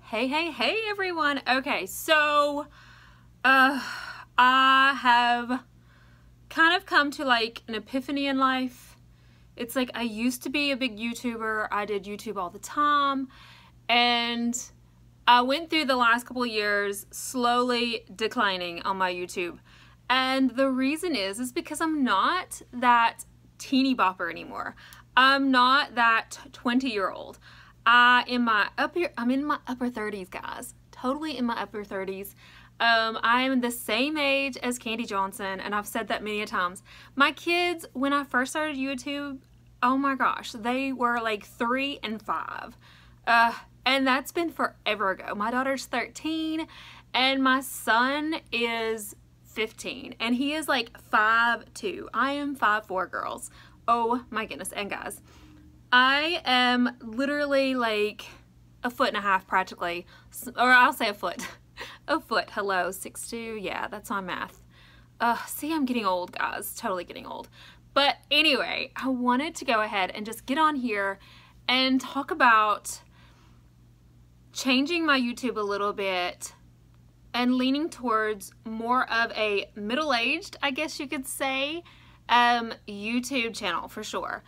Hey everyone. Okay, so I have kind of come to like an epiphany in life. It's like I used to be a big YouTuber. I did YouTube all the time, and I went through the last couple of years slowly declining on my YouTube. And the reason is because I'm not that teeny bopper anymore. I'm not that 20-year-old. I'm in my upper 30s, guys. Totally in my upper 30s. I am the same age as Candy Johnson, and I've said that many a times. My kids, when I first started YouTube, oh my gosh, they were like 3 and 5. And that's been forever ago. My daughter's 13, and my son is 15, and he is like 5'2". I am 5'4", girls. Oh my goodness. And guys, I am literally like a 1.5 feet practically, or I'll say a foot. A foot. Hello, 6'2". Yeah, that's my math. See, I'm getting old, guys. Totally getting old. But anyway, I wanted to go ahead and just get on here and talk about changing my YouTube a little bit and leaning towards more of a middle-aged, I guess you could say, YouTube channel for sure.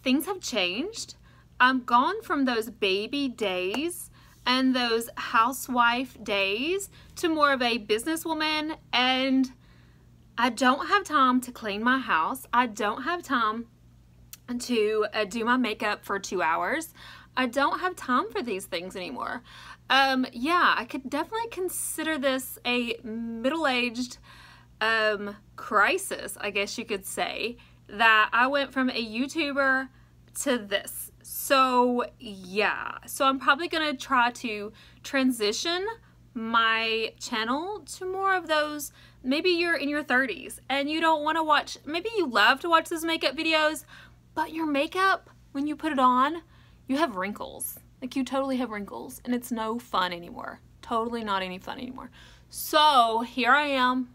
Things have changed. I'm gone from those baby days and those housewife days to more of a businesswoman, and I don't have time to clean my house. I don't have time to do my makeup for 2 hours. I don't have time for these things anymore. Yeah, I could definitely consider this a middle-aged crisis, I guess you could say, that I went from a YouTuber to this. So yeah, so I'm probably gonna try to transition my channel to more of those. Maybe you're in your 30s and you don't want to watch, maybe you love to watch those makeup videos, but your makeup, when you put it on, you have wrinkles. Like, you totally have wrinkles, and it's no fun anymore. Totally not any fun anymore. So here I am.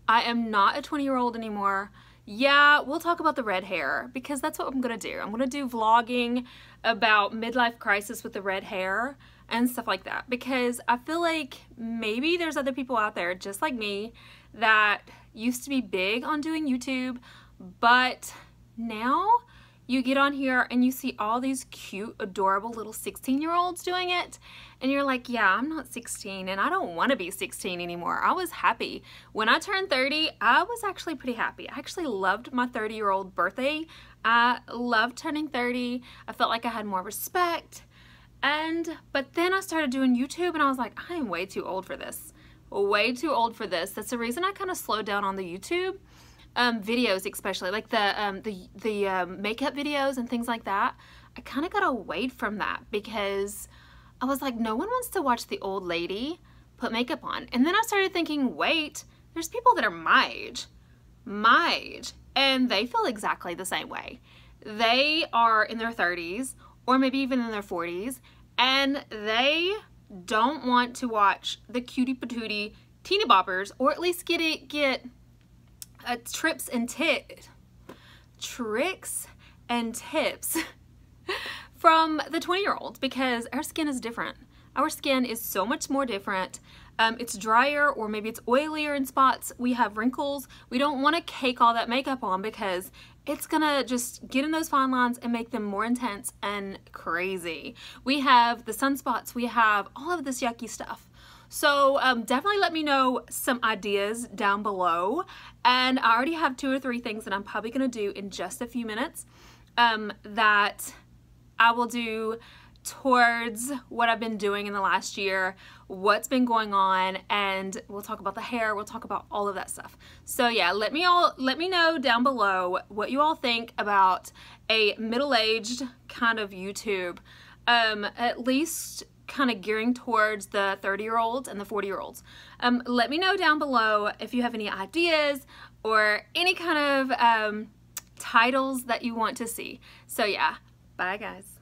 I am not a 20-year-old anymore. Yeah, we'll talk about the red hair, because that's what I'm gonna do. I'm gonna do vlogging about midlife crisis with the red hair and stuff like that, because I feel like maybe there's other people out there just like me that used to be big on doing YouTube, but now you get on here and you see all these cute, adorable little 16-year-olds doing it, and you're like, yeah, I'm not 16, and I don't want to be 16 anymore. I was happy. When I turned 30, I was actually pretty happy. I actually loved my 30-year-old birthday. I loved turning 30. I felt like I had more respect. But then I started doing YouTube, and I was like, I am way too old for this. Way too old for this. That's the reason I kind of slowed down on the YouTube. Videos, especially like the makeup videos and things like that. I kind of got away from that because I was like, no one wants to watch the old lady put makeup on. And then I started thinking, wait, there's people that are my age, and they feel exactly the same way. They are in their 30s or maybe even in their 40s, and they don't want to watch the cutie patootie teeny boppers, or at least get tricks and tips from the 20-year-olds, because our skin is different. Our skin is so much more different. It's drier, or maybe it's oilier in spots. We have wrinkles. We don't want to cake all that makeup on, because it's gonna just get in those fine lines and make them more intense and crazy. We have the sunspots. We have all of this yucky stuff. So definitely let me know some ideas down below, and I already have 2 or 3 things that I'm probably going to do in just a few minutes that I will do towards what I've been doing in the last year, what's been going on, and we'll talk about the hair, we'll talk about all of that stuff. So yeah, let me know down below what you all think about a middle-aged kind of YouTube, at least kind of gearing towards the 30-year-olds and the 40-year-olds. Let me know down below if you have any ideas or any kind of titles that you want to see. So yeah, bye guys.